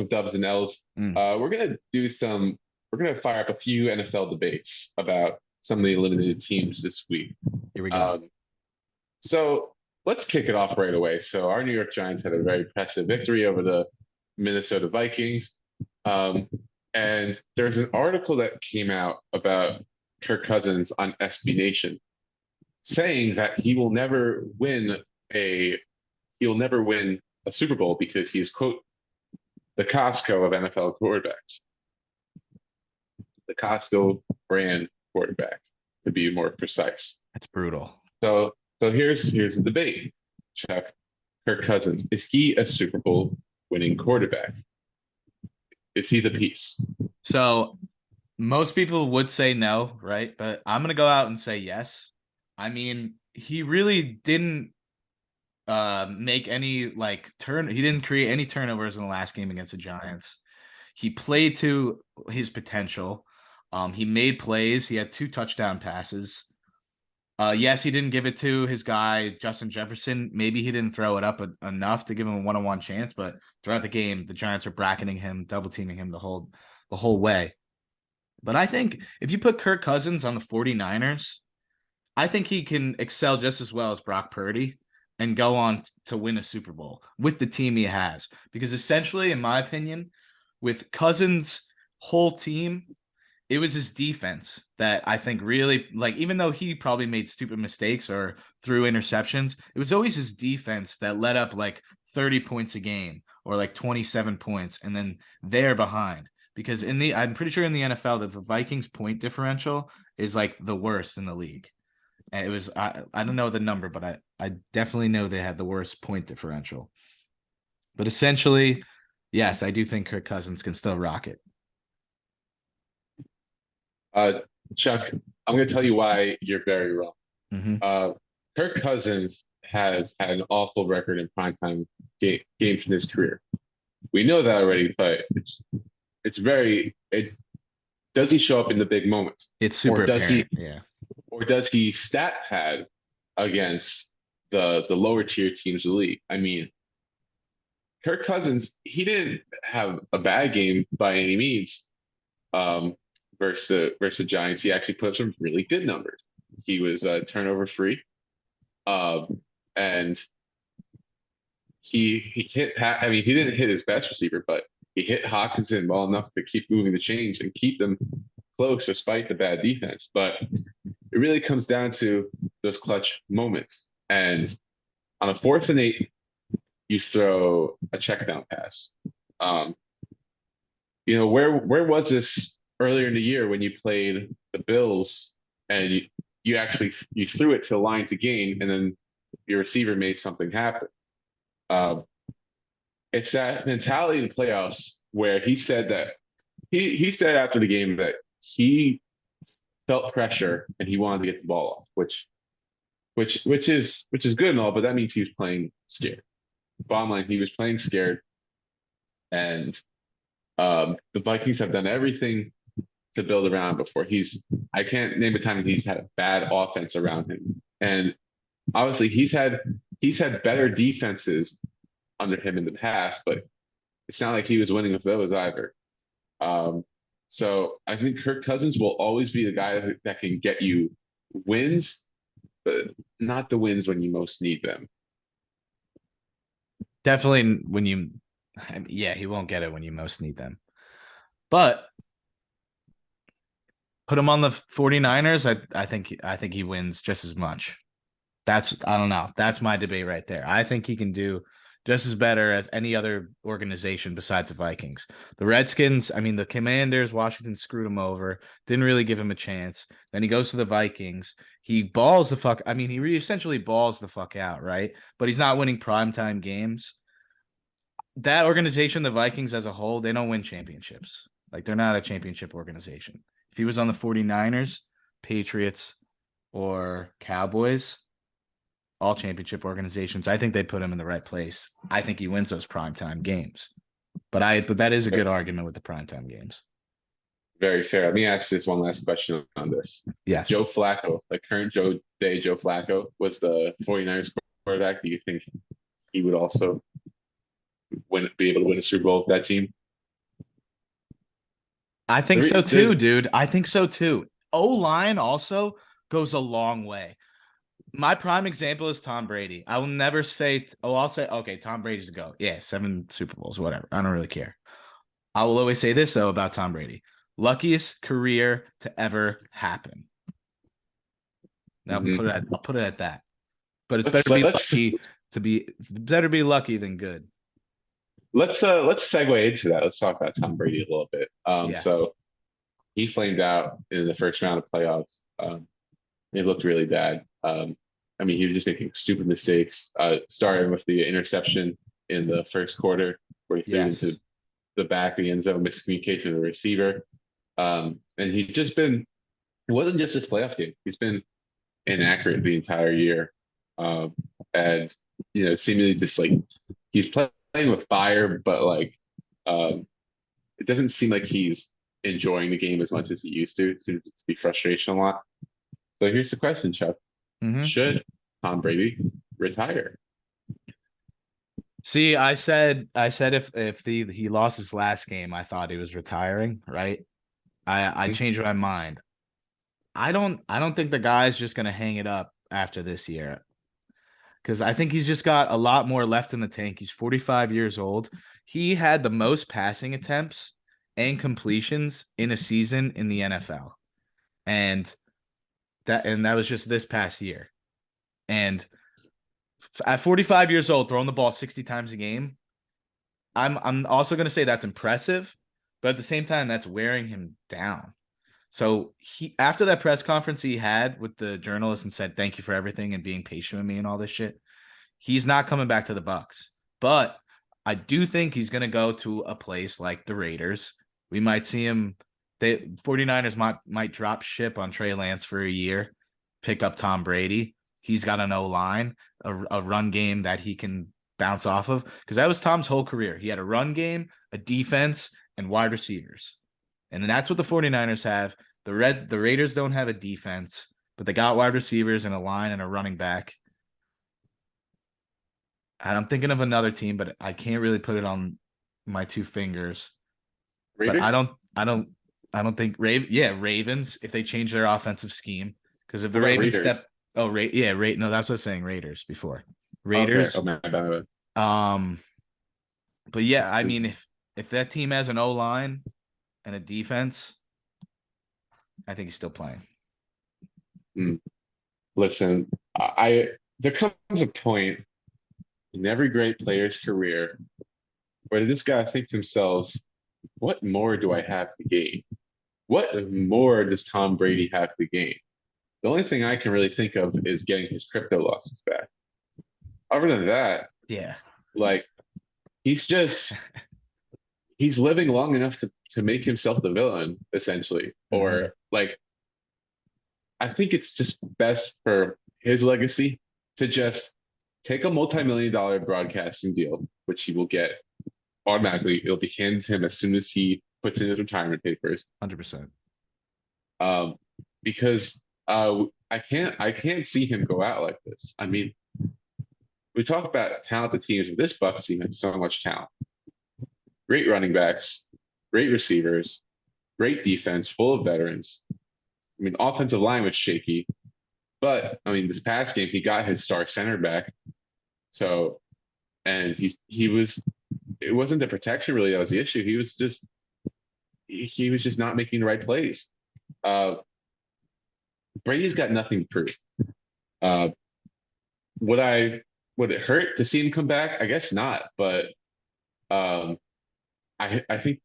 of dubs and L's. Mm, We're gonna fire up a few NFL debates about some of the eliminated teams this week. here we go. Um, so let's kick it off right away. So our New York Giants had a very impressive victory over the Minnesota Vikings. Um, and there's an article that came out about Kirk Cousins on SB Nation saying that he will never win a Super Bowl because he's quote the Costco of NFL quarterbacks, the Costco brand quarterback to be more precise. That's brutal. So here's the debate, Chuck. Kirk Cousins, is he a Super Bowl winning quarterback? Is he the piece? So most people would say no, right? But I'm gonna go out and say yes. I mean, he really didn't make any he didn't create any turnovers in the last game against the Giants. He played to his potential. He made plays. He had 2 touchdown passes. Yes, he didn't give it to his guy Justin Jefferson. Maybe he didn't throw it up enough to give him a one-on-one chance, but throughout the game, the Giants were bracketing him, double teaming him the whole way. But I think if you put Kirk Cousins on the 49ers, I think he can excel just as well as Brock Purdy and go on to win a Super Bowl with the team he has. Because essentially, in my opinion, with Cousins' whole team, it was his defense that I think really, even though he probably made stupid mistakes or threw interceptions, it was always his defense that led up 30 points a game or 27 points, and then they're behind. Because I'm pretty sure in the NFL that the Vikings point differential is the worst in the league. And it was, I don't know the number, but I definitely know they had the worst point differential. But essentially, yes, I do think Kirk Cousins can still rock it. Uh, Chuck, I'm going to tell you why you're very wrong. Mm-hmm. Uh, Kirk Cousins has had an awful record in primetime games in his career. We know that already, but it's very it does he show up in the big moments, It's or super does he apparent. Yeah. or does he stat pad against the lower tier teams of the league? I mean, Kirk Cousins, he didn't have a bad game by any means. Um, versus the Giants, he actually put some really good numbers. He was turnover free, and he hit Pat. I mean, he didn't hit his best receiver, but he hit Hawkinson well enough to keep moving the chains and keep them close despite the bad defense. But it really comes down to those clutch moments. And on a 4th and 8, you throw a check down pass. Um, where was this earlier in the year when you played the Bills and you threw it to the line to gain and then your receiver made something happen? Um, it's that mentality in the playoffs where he said after the game that he felt pressure and he wanted to get the ball off, which is good and all, but that means he was playing scared. Bottom line, he was playing scared, and the Vikings have done everything to build around before. I can't name a time that he's had a bad offense around him, and obviously he's had better defenses under him in the past, but it's not like he was winning with those either. Um, so I think Kirk Cousins will always be the guy that can get you wins, but not the wins when you most need them. Definitely yeah, he won't get it when you most need them. But put him on the 49ers, I think he wins just as much. I don't know. That's my debate right there. I think he can do just as better as any other organization besides the Vikings. The Redskins, I mean, the Commanders, Washington screwed him over, didn't really give him a chance. Then he goes to the Vikings. He balls the fuck. I mean, he essentially balls the fuck out, right? But he's not winning primetime games. That organization, the Vikings as a whole, they don't win championships. They're not a championship organization. If he was on the 49ers, Patriots, or Cowboys, all championship organizations, I think they put him in the right place. I think he wins those primetime games. But that is a good argument with the primetime games. Very fair. Let me ask this one last question on this. If Yes. Joe Flacco, the current Joe Flacco, was the 49ers quarterback, do you think he would also be able to win a Super Bowl with that team? I think so too, There's dude. I think so too. O-line also goes a long way. My prime example is Tom Brady. I will never say, I'll say, okay, Tom Brady's a GOAT. Yeah, 7 Super Bowls, whatever. I don't really care. I will always say this, though, about Tom Brady. Luckiest career to ever happen. Now mhm. I'll put it at that. But it's let's better let, be let's lucky to be better be lucky than good. let's segue into that. Let's talk about Tom Brady a little bit. Yeah. So he flamed out in the first round of playoffs. It looked really bad. I mean, he was just making stupid mistakes. Starting with the interception in the first quarter, where he threw into Yes. the back of the end zone, miscommunication with the receiver. And he's just been. It wasn't just this playoff game. He's been inaccurate the entire year, um, and seemingly just like he's playing with fire, but like um, it doesn't seem like he's enjoying the game as much as he used to. It seems to be frustration a lot. So here's the question, Chuck. Mm-hmm. Should Tom Brady retire? See, I said if he lost his last game, I thought he was retiring, right? I Hmm? changed my mind. I don't think the guy's just gonna hang it up after this year. Because I think he's just got a lot more left in the tank. He's 45 years old. He had the most passing attempts and completions in a season in the NFL. And that was just this past year. And at 45 years old, throwing the ball 60 times a game, I'm also going to say that's impressive, but at the same time that's wearing him down. So he after that press conference he had with the journalist and said thank you for everything and being patient with me and all this shit. He's not coming back to the Bucks. But I do think he's going to go to a place like the Raiders. We might see him. The 49ers might drop ship on Trey Lance for a year, pick up Tom Brady. He's got an O-line, a run game that he can bounce off of. Because that was Tom's whole career. He had a run game, a defense, and wide receivers. And that's what the 49ers have. The Raiders don't have a defense, but they got wide receivers and a line and a running back. And I'm thinking of another team, but I can't really put it on my 2 fingers. But I Raiders? don't, I don't, I don't think Ravens if they change their offensive scheme because if the What about Ravens step, Raiders? no, that's what I was saying Raiders before Okay. Oh Raiders. man, bad. Um, but yeah, I mean if that team has an O line and a defense, I think he's still playing. Mm. Listen, I there comes a point in every great player's career where this guy think to themselves, what more do I have to gain? What more does Tom Brady have to gain? The only thing I can really think of is getting his crypto losses back. Other than that, Yeah. like he's just he's living long enough to make himself the villain, essentially. Mm-hmm. Or like I think it's just best for his legacy to just take a multi-million-dollar broadcasting deal, which he will get automatically. It'll be handed to him as soon as he puts in his retirement papers. 100%. Um, because I can't see him go out like this. I mean, we talk about talented teams, but this Bucks team has so much talent. Great running backs, great receivers, great defense, full of veterans. I mean, offensive line was shaky, but I mean, this past game he got his star center back. So, and he was it wasn't the protection really that was the issue. He was just not making the right plays. Uh, Brady's got nothing to prove. Uh, would I would it hurt to see him come back? I guess not, but um, I think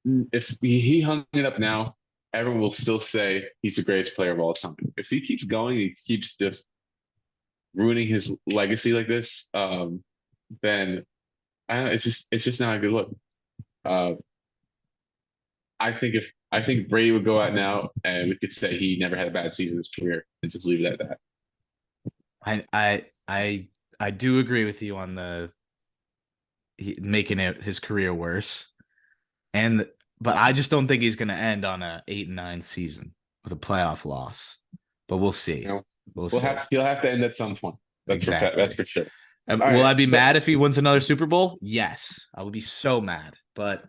if he hung it up now, everyone will still say he's the greatest player of all time. If he keeps going, he keeps just ruining his legacy like this, then I don't know, it's just not a good look. Uh, I think Brady would go out now, and we could say he never had a bad season in his career, and just leave it at that. I I I I do agree with you on making it his career worse. And but I just don't think he's going to end on a 8-9 season with a playoff loss. But we'll You see. know, We'll see. he'll have to end at some point. That's Exactly. for sure. All Will right, I be so mad if he wins another Super Bowl? Yes, I would be so mad. But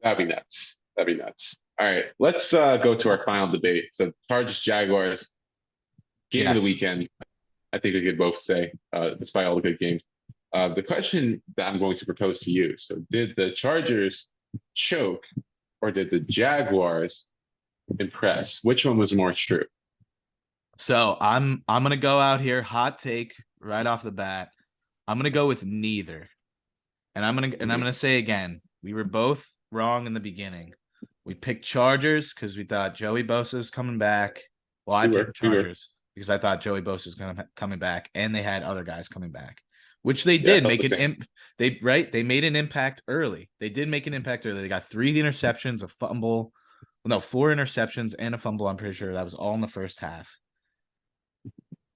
That'd be nuts. That'd be nuts. All right, let's go to our final debate. So Chargers Jaguars game of the Yes. weekend. I think we could both say, despite all the good games. The question that I'm going to propose to you. So, did the Chargers choke or did the Jaguars impress? Which one was more true? So I'm gonna go out here, hot take right off the bat. I'm gonna go with neither. And I'm Mhm. gonna say again, we were both wrong in the beginning. We picked Chargers because we thought Joey Bosa was coming back. Well, I picked We were. Chargers because I thought Joey Bosa was coming back, and they had other guys coming back, which they Yeah, I did thought make the an same. they made an impact early. They did make an impact early. They got 3 interceptions, a fumble, well, no, 4 interceptions and a fumble. I'm pretty sure that was all in the first half.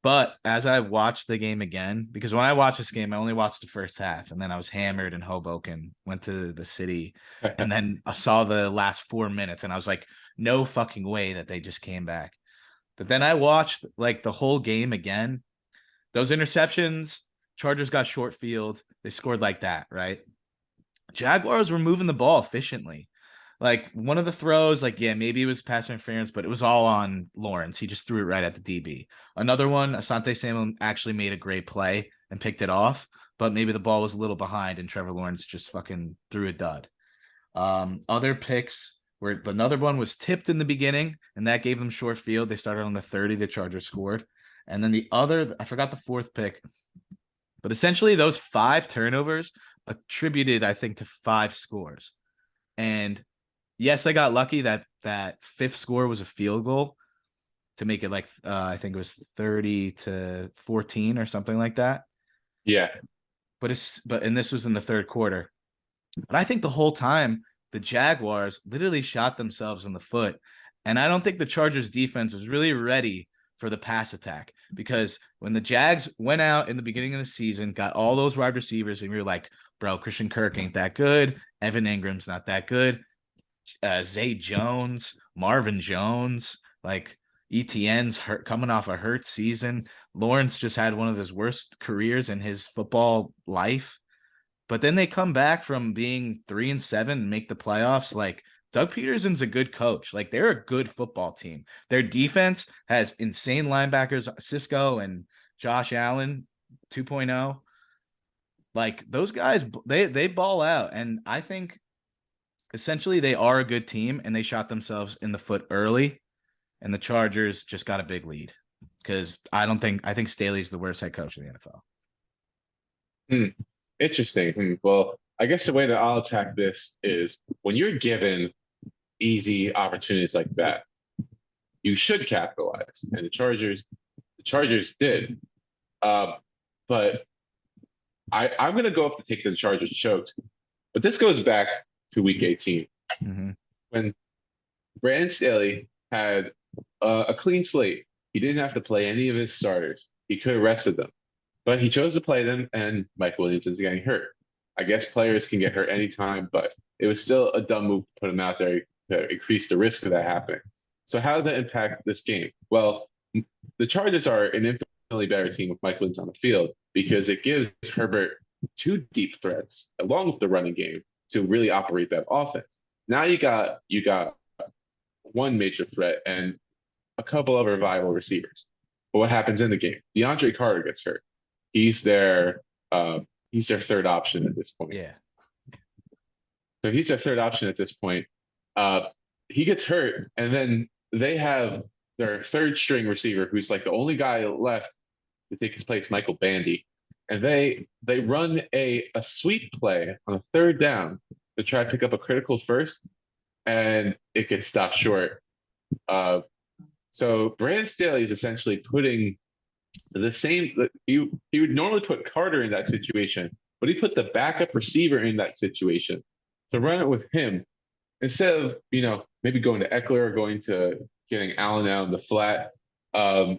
But as I watched the game again, because when I watched this game, I only watched the first half, and then I was hammered in Hoboken, went to the city, and then I saw the last 4 minutes, and I was like, no fucking way that they just came back. But then I watched like the whole game again. Those interceptions, Chargers got short field, they scored like that, right? Jaguars were moving the ball efficiently. Like one of the throws, like yeah, maybe it was pass interference, but it was all on Lawrence. He just threw it right at the DB. Another one, Asante Samuel actually made a great play and picked it off, but maybe the ball was a little behind and Trevor Lawrence just fucking threw a dud. Other picks where another one was tipped in the beginning, and that gave them short field. They started on the 30, the Chargers scored. And then the other, I forgot the fourth pick, but essentially those 5 turnovers attributed, I think, to 5 scores. And yes, I got lucky that that fifth score was a field goal to make it like I think it was 30-14 or something like that. Yeah, But and this was in the third quarter. But I think the whole time the Jaguars literally shot themselves in the foot. And I don't think the Chargers defense was really ready for the pass attack because when the Jags went out in the beginning of the season, got all those wide receivers, and we were like, bro, Christian Kirk ain't that good. Evan Ingram's not that good. Zay Jones, Marvin Jones, like ETN's hurt, coming off a hurt season. Lawrence just had one of his worst careers in his football life. But then they come back from being 3-7 and make the playoffs. Like Doug Peterson's a good coach. Like they're a good football team. Their defense has insane linebackers, Cisco and Josh Allen 2.0. Like those guys, they ball out. And I think essentially they are a good team and they shot themselves in the foot early. And the Chargers just got a big lead because I think Staley's the worst head coach in the NFL. hmm. Interesting. Well, I guess the way that I'll attack this is when you're given easy opportunities like that, you should capitalize. And the Chargers did. Um, but I'm going to go off the take that the Chargers choked. But this goes back to Week 18 Mm-hmm. when Brandon Staley had a clean slate. He didn't have to play any of his starters. He could have rested them, but he chose to play them, and Mike Williams is getting hurt. I guess players can get hurt anytime, but it was still a dumb move to put him out there to increase the risk of that happening. So how does that impact this game? Well, the Chargers are an infinitely better team with Mike Williams on the field because it gives Herbert 2 deep threats along with the running game to really operate that offense. Now you got one major threat and a couple of viable receivers. But what happens in the game? DeAndre Carter gets hurt. He's their he's their third option at this point. Yeah. So he's their third option at this point. Uh, he gets hurt, and then they have their third string receiver, who's like the only guy left to take his place, Michael Bandy. And they run a sweep play on a third down to try to pick up a critical first, and it gets stopped short. Uh, so Brandon Staley is essentially putting the same. He would normally put Carter in that situation, but he put the backup receiver in that situation to run it with him instead of maybe going to Eckler or going to getting Allen out in the flat. Um,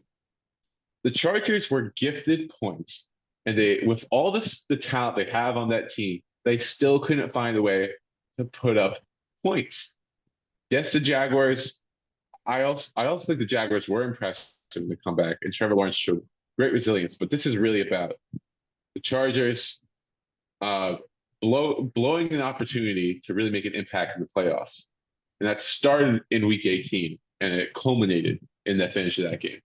the Chargers were gifted points, and they with all the talent they have on that team, they still couldn't find a way to put up points. Yes, the Jaguars. I also think the Jaguars were impressive in the comeback, and Trevor Lawrence showed great resilience. But this is really about the Chargers uh, blowing an opportunity to really make an impact in the playoffs. And that started in week 18 and it culminated in the finish of that game.